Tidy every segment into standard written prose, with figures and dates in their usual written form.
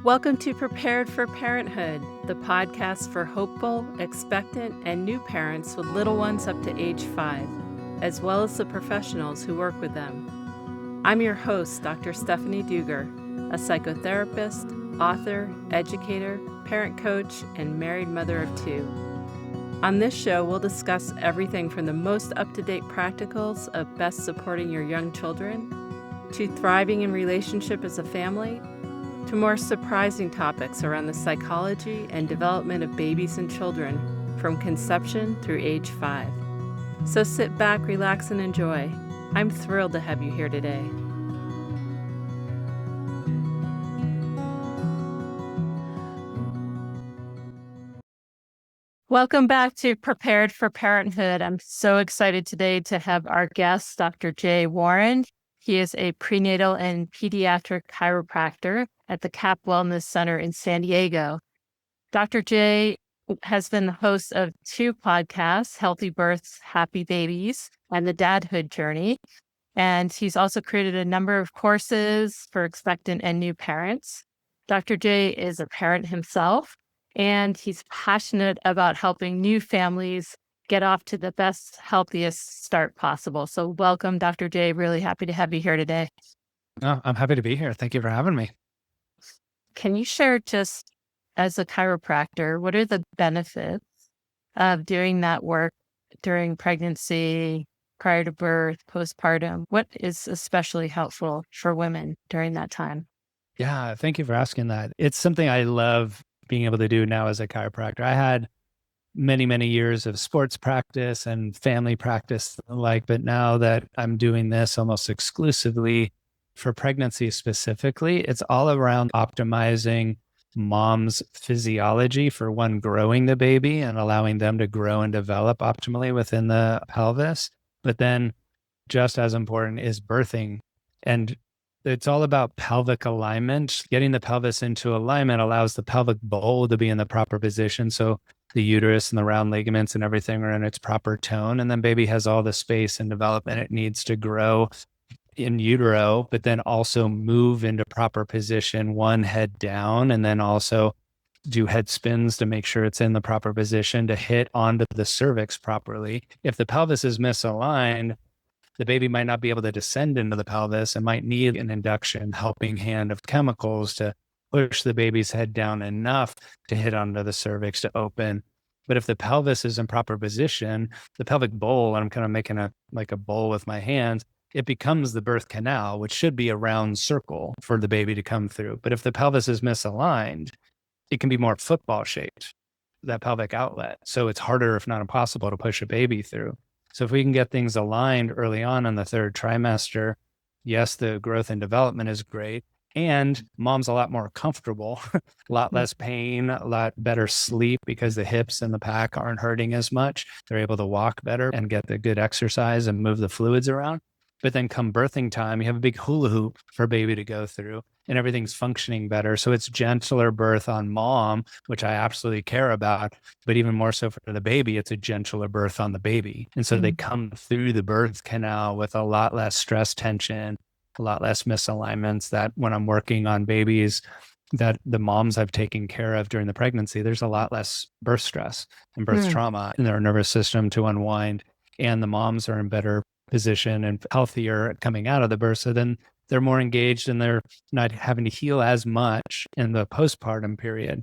Welcome to Prepared for Parenthood, the podcast for hopeful, expectant, and new parents with little ones up to age 5, as well as the professionals who work with them. I'm your host, Dr. Stephanie Duger, a psychotherapist, author, educator, parent coach, and married mother of 2. On this show, we'll discuss everything from the most up-to-date practicals of best supporting your young children, to thriving in relationship as a family, to more surprising topics around the psychology and development of babies and children from conception through age 5. So sit back, relax, and enjoy. I'm thrilled to have you here today. Welcome back to Prepared for Parenthood. I'm so excited today to have our guest, Dr. Jay Warren. He is a prenatal and pediatric chiropractor at the CAP Wellness Center in San Diego. Dr. Jay has been the host of 2 podcasts, Healthy Births, Happy Babies, and The Dadhood Journey. And he's also created a number of courses for expectant and new parents. Dr. Jay is a parent himself, and he's passionate about helping new families get off to the best, healthiest start possible. So welcome, Dr. Jay. Really happy to have you here today. Oh, I'm happy to be here. Thank you for having me. Can you share, just as a chiropractor, what are the benefits of doing that work during pregnancy, prior to birth, postpartum? What is especially helpful for women during that time? Yeah, thank you for asking that. It's something I love being able to do now as a chiropractor. I had many years of sports practice and family practice but now that I'm doing this almost exclusively for pregnancy specifically, it's all around optimizing mom's physiology for one, growing the baby and allowing them to grow and develop optimally within the pelvis. But then just as important is birthing. And it's all about pelvic alignment. Getting the pelvis into alignment allows the pelvic bowl to be in the proper position. So the uterus and the round ligaments and everything are in its proper tone. And then baby has all the space and development it needs to grow in utero, but then also move into proper position, one head down, and then also do head spins to make sure it's in the proper position to hit onto the cervix properly. If the pelvis is misaligned, the baby might not be able to descend into the pelvis and might need an induction helping hand of chemicals to push the baby's head down enough to hit onto the cervix to open. But if the pelvis is in proper position, the pelvic bowl, and I'm kind of making a bowl with my hands, it becomes the birth canal, which should be a round circle for the baby to come through. But if the pelvis is misaligned, it can be more football shaped, that pelvic outlet. So it's harder, if not impossible, to push a baby through. So if we can get things aligned early on in the 3rd trimester, yes, the growth and development is great. And mom's a lot more comfortable, a lot less pain, a lot better sleep because the hips and the pack aren't hurting as much. They're able to walk better and get the good exercise and move the fluids around. But then come birthing time, you have a big hula hoop for baby to go through and everything's functioning better. So it's gentler birth on mom, which I absolutely care about, but even more so for the baby, it's a gentler birth on the baby. And so they come through the birth canal with a lot less stress tension, a lot less misalignments that when I'm working on babies that the moms I've taken care of during the pregnancy, there's a lot less birth stress and birth trauma in their nervous system to unwind. And the moms are in better position and healthier coming out of the birth. So then they're more engaged and they're not having to heal as much in the postpartum period.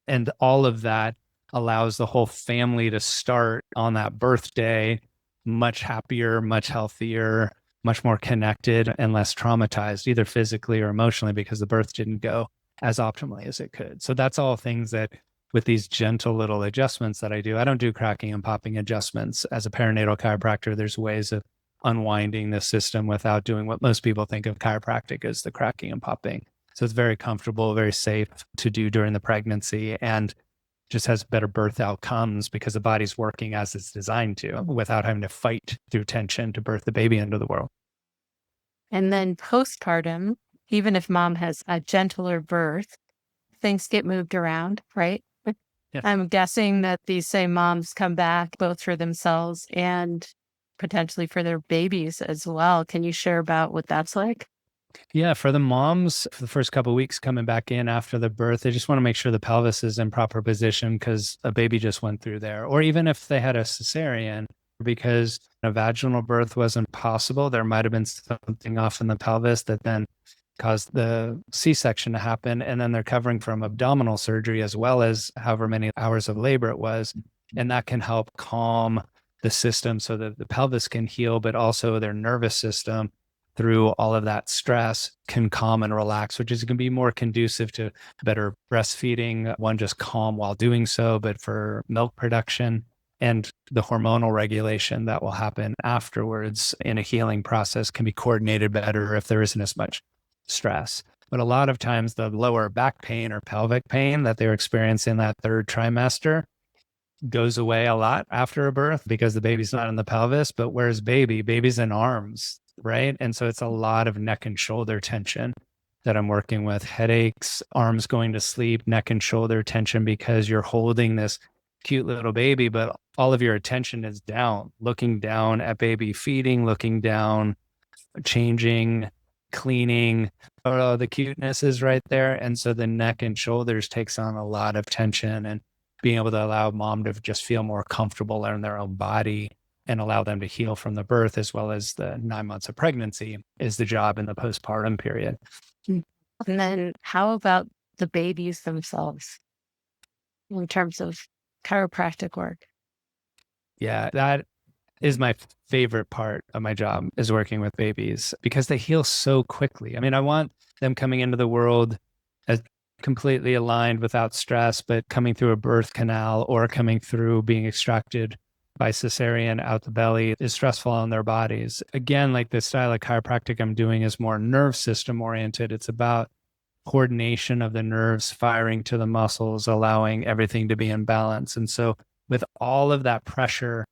And all of that allows the whole family to start on that birthday much happier, much healthier, much more connected and less traumatized, either physically or emotionally, because the birth didn't go as optimally as it could. So that's all things that with these gentle little adjustments that I do. I don't do cracking and popping adjustments. As a perinatal chiropractor, there's ways of unwinding the system without doing what most people think of chiropractic as the cracking and popping. So it's very comfortable, very safe to do during the pregnancy and just has better birth outcomes because the body's working as it's designed to without having to fight through tension to birth the baby into the world. And then postpartum, even if mom has a gentler birth, things get moved around, right? Yes. I'm guessing that these same moms come back both for themselves and potentially for their babies as well. Can you share about what that's like? Yeah, for the moms, for the first couple of weeks coming back in after the birth, they just want to make sure the pelvis is in proper position because a baby just went through there. Or even if they had a cesarean, because a vaginal birth wasn't possible, there might have been something off in the pelvis that then caused the C-section to happen. And then they're covering from abdominal surgery as well as however many hours of labor it was. And that can help calm the system so that the pelvis can heal, but also their nervous system through all of that stress can calm and relax, which is going to be more conducive to better breastfeeding, one, just calm while doing so, but for milk production and the hormonal regulation that will happen afterwards in a healing process can be coordinated better if there isn't as much stress. But a lot of times the lower back pain or pelvic pain that they're experiencing that third trimester goes away a lot after a birth because the baby's not in the pelvis. But where's baby? Baby's in arms, right? And so it's a lot of neck and shoulder tension that I'm working with, headaches, arms going to sleep, neck and shoulder tension because you're holding this cute little baby, but all of your attention is down, looking down at baby, feeding, looking down, changing, cleaning. Oh, the cuteness is right there. And so the neck and shoulders takes on a lot of tension, and being able to allow mom to just feel more comfortable in their own body and allow them to heal from the birth as well as the 9 months of pregnancy is the job in the postpartum period. And then how about the babies themselves in terms of chiropractic work? Yeah, that is my favorite part of my job, is working with babies because they heal so quickly. I mean, I want them coming into the world as completely aligned without stress, but coming through a birth canal or coming through being extracted by cesarean out the belly is stressful on their bodies. Again, like the style of chiropractic I'm doing is more nerve system oriented. It's about coordination of the nerves firing to the muscles, allowing everything to be in balance. And so with all of that pressure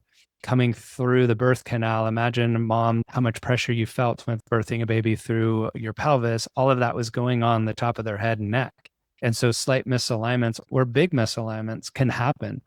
coming through the birth canal, imagine, mom, how much pressure you felt when birthing a baby through your pelvis. All of that was going on the top of their head and neck. And so slight misalignments or big misalignments can happen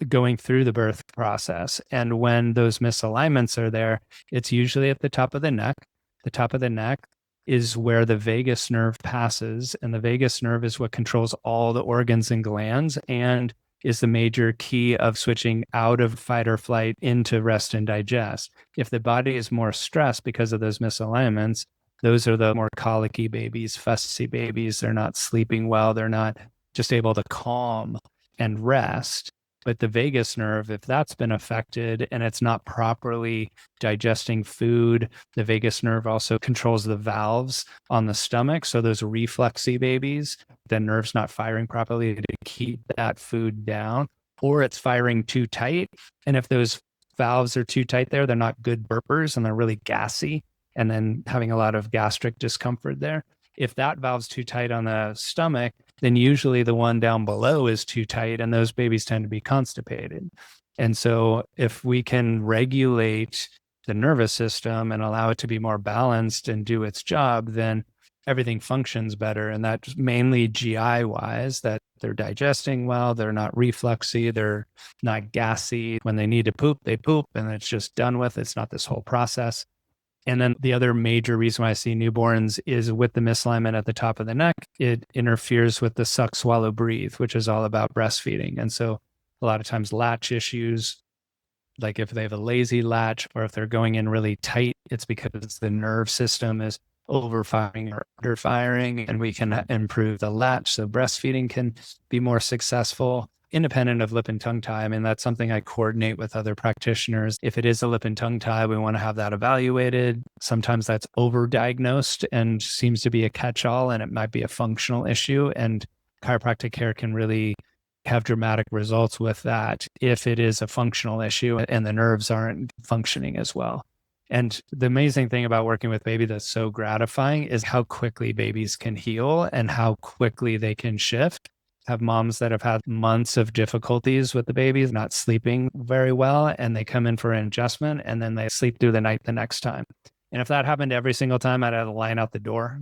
going through the birth process. And when those misalignments are there, it's usually at the top of the neck. The top of the neck is where the vagus nerve passes. And the vagus nerve is what controls all the organs and glands and is the major key of switching out of fight or flight into rest and digest. If the body is more stressed because of those misalignments, those are the more colicky babies, fussy babies. They're not sleeping well. They're not just able to calm and rest. But the vagus nerve, if that's been affected and it's not properly digesting food, the vagus nerve also controls the valves on the stomach. So those reflexy babies, the nerve's not firing properly to keep that food down, or it's firing too tight. And if those valves are too tight there, they're not good burpers and they're really gassy and then having a lot of gastric discomfort there. If that valve's too tight on the stomach, then usually the one down below is too tight and those babies tend to be constipated. And so if we can regulate the nervous system and allow it to be more balanced and do its job, then everything functions better. And that's mainly GI wise, that they're digesting well, they're not refluxy, they're not gassy. When they need to poop, they poop and it's just done with. It's not this whole process. And then the other major reason why I see newborns is with the misalignment at the top of the neck, it interferes with the suck, swallow, breathe, which is all about breastfeeding. And so a lot of times latch issues, like if they have a lazy latch or if they're going in really tight, it's because the nerve system is overfiring or underfiring, and we can improve the latch so breastfeeding can be more successful. Independent of lip and tongue tie, I mean, that's something I coordinate with other practitioners. If it is a lip and tongue tie, we want to have that evaluated. Sometimes that's overdiagnosed and seems to be a catch-all, and it might be a functional issue. And chiropractic care can really have dramatic results with that if it is a functional issue and the nerves aren't functioning as well. And the amazing thing about working with baby that's so gratifying is how quickly babies can heal and how quickly they can shift. Have moms that have had months of difficulties with the babies, not sleeping very well, and they come in for an adjustment and then they sleep through the night the next time. And if that happened every single time, I'd have a line out the door,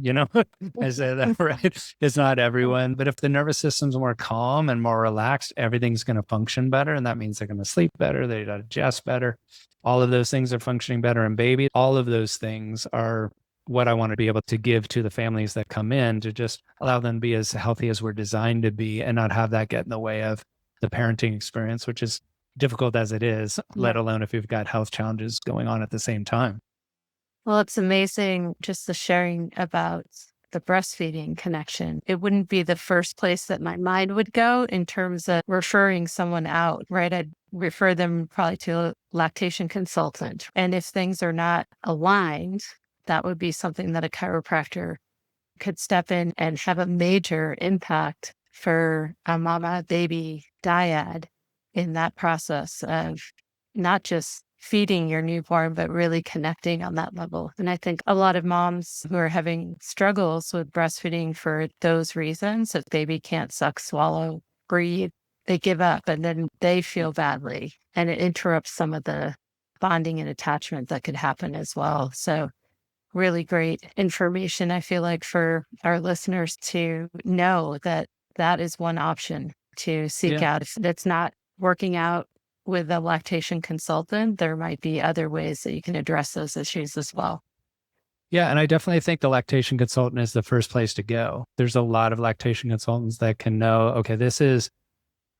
I say that, right? It's not everyone, but if the nervous system's more calm and more relaxed, everything's going to function better. And that means they're going to sleep better, they digest better. All of those things are functioning better in baby. All of those things are what I want to be able to give to the families that come in to just allow them to be as healthy as we're designed to be and not have that get in the way of the parenting experience, which is difficult as it is, let alone if you've got health challenges going on at the same time. Well, it's amazing just the sharing about the breastfeeding connection. It wouldn't be the first place that my mind would go in terms of referring someone out, right? I'd refer them probably to a lactation consultant. And if things are not aligned, that would be something that a chiropractor could step in and have a major impact for a mama baby dyad in that process of not just feeding your newborn, but really connecting on that level. And I think a lot of moms who are having struggles with breastfeeding for those reasons, if baby can't suck, swallow, breathe, they give up and then they feel badly and it interrupts some of the bonding and attachment that could happen as well. So really great information, I feel like, for our listeners to know that that is one option to seek out. If it's not working out with a lactation consultant, there might be other ways that you can address those issues as well. Yeah. And I definitely think the lactation consultant is the first place to go. There's a lot of lactation consultants that can know, okay, this is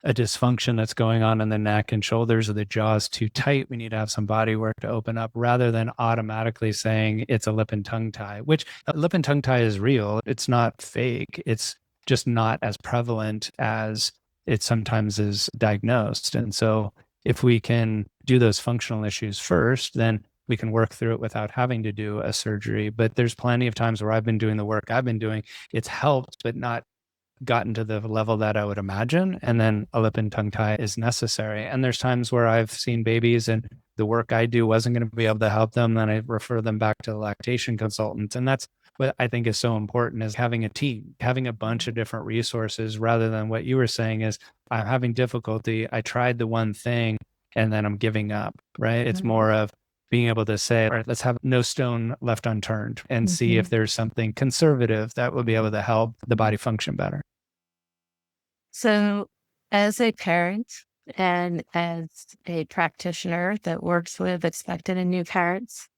a dysfunction that's going on in the neck and shoulders, or the jaw's too tight. We need to have some body work to open up, rather than automatically saying it's a lip and tongue tie, which a lip and tongue tie is real. It's not fake. It's just not as prevalent as it sometimes is diagnosed. And so if we can do those functional issues first, then we can work through it without having to do a surgery. But there's plenty of times where I've been doing the work I've been doing. It's helped, but not gotten to the level that I would imagine. And then a lip and tongue tie is necessary. And there's times where I've seen babies and the work I do wasn't going to be able to help them. Then I refer them back to the lactation consultant. And that's what I think is so important, is having a team, having a bunch of different resources, rather than what you were saying is, I'm having difficulty. I tried the one thing and then I'm giving up, right? It's more of being able to say, all right, let's have no stone left unturned and see if there's something conservative that will be able to help the body function better. So as a parent and as a practitioner that works with expectant and new parents,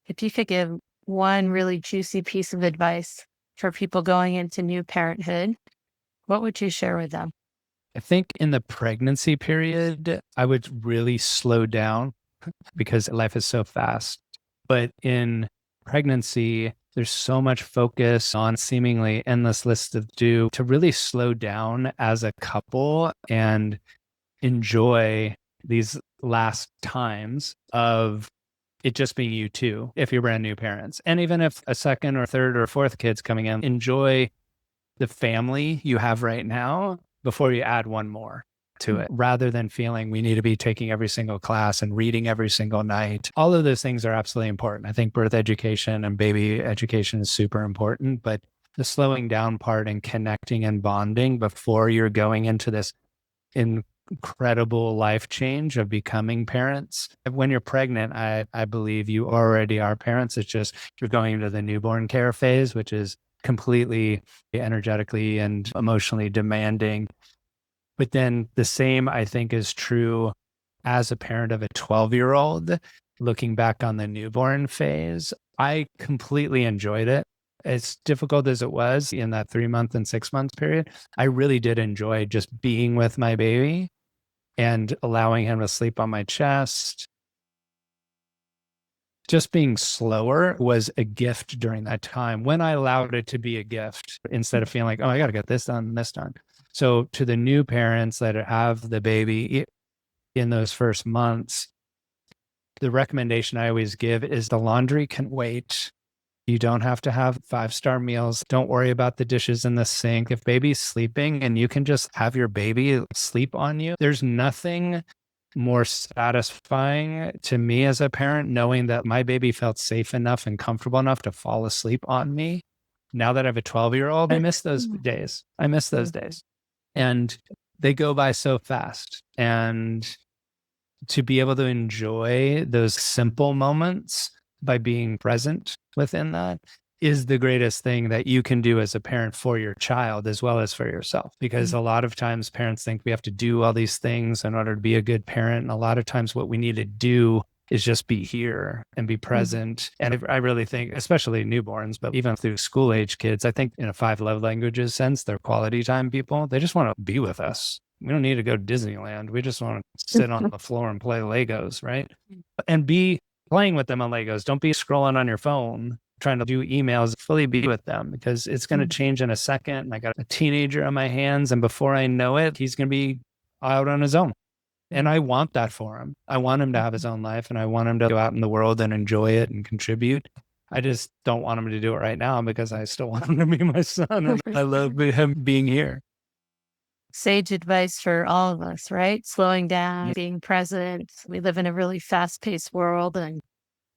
if you could give one really juicy piece of advice for people going into new parenthood, what would you share with them? I think in the pregnancy period, I would really slow down because life is so fast. But in pregnancy, there's so much focus on seemingly endless lists of do, to really slow down as a couple and enjoy these last times of it just being you two, if you're brand new parents. And even if a second or third or fourth kid's coming in, enjoy the family you have right now before you add one more to it, rather than feeling we need to be taking every single class and reading every single night. All of those things are absolutely important. I think birth education and baby education is super important, but the slowing down part and connecting and bonding before you're going into this incredible life change of becoming parents. When you're pregnant, I believe you already are parents. It's just you're going into the newborn care phase, which is completely energetically and emotionally demanding. But then the same, I think, is true as a parent of a 12-year-old. Looking back on the newborn phase, I completely enjoyed it. As difficult as it was in that 3-month and 6-month period, I really did enjoy just being with my baby and allowing him to sleep on my chest. Just being slower was a gift during that time, when I allowed it to be a gift instead of feeling like, oh, I got to get this done, this done. So to the new parents that have the baby in those first months, the recommendation I always give is the laundry can wait. You don't have to have 5-star meals. Don't worry about the dishes in the sink. If baby's sleeping and you can just have your baby sleep on you, there's nothing more satisfying to me as a parent, knowing that my baby felt safe enough and comfortable enough to fall asleep on me. Now that I have a 12-year-old, I miss those days. I miss those days. And they go by so fast. And to be able to enjoy those simple moments by being present within that is the greatest thing that you can do as a parent for your child as well as for yourself. Because a lot of times parents think we have to do all these things in order to be a good parent. And a lot of times what we need to do is just be here and be present. And I really think, especially newborns, but even through school age kids, I think in a 5 love languages sense, they're quality time people. They just want to be with us. We don't need to go to Disneyland. We just want to sit on the floor and play Legos, right? And be playing with them on Legos. Don't be scrolling on your phone, trying to do emails. Fully be with them, because it's going to change in a second. And I got a teenager on my hands, and before I know it, he's going to be out on his own. And I want that for him. I want him to have his own life, and I want him to go out in the world and enjoy it and contribute. I just don't want him to do it right now, because I still want him to be my son, and I love him being here. Sage advice for all of us, right? Slowing down, being present. We live in a really fast-paced world, and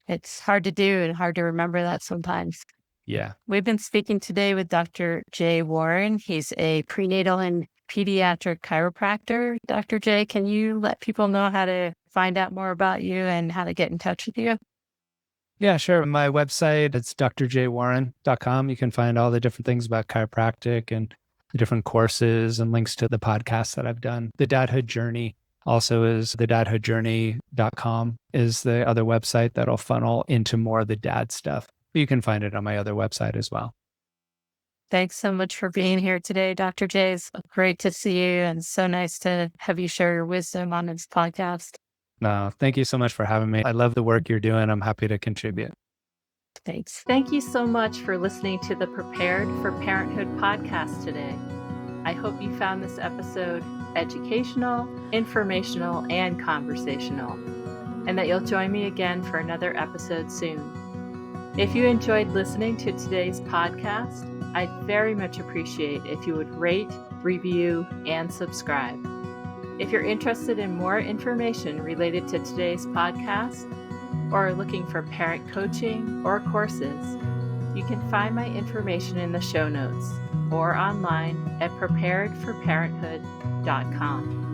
it's hard to do and hard to remember that sometimes. Yeah. We've been speaking today with Dr. Jay Warren. He's a prenatal and pediatric chiropractor. Dr. Jay, can you let people know how to find out more about you and how to get in touch with you? Yeah, sure. My website, it's drjwarren.com. You can find all the different things about chiropractic and the different courses and links to the podcasts that I've done. The Dadhood Journey also is thedadhoodjourney.com is the other website that'll funnel into more of the dad stuff. You can find it on my other website as well. Thanks so much for being here today, Dr. Jay. It's great to see you, and so nice to have you share your wisdom on this podcast. No, thank you so much for having me. I love the work you're doing. I'm happy to contribute. Thanks. Thank you so much for listening to the Prepared for Parenthood podcast today. I hope you found this episode educational, informational, and conversational, and that you'll join me again for another episode soon. If you enjoyed listening to today's podcast, I'd very much appreciate if you would rate, review, and subscribe. If you're interested in more information related to today's podcast, or are looking for parent coaching or courses, you can find my information in the show notes or online at preparedforparenthood.com.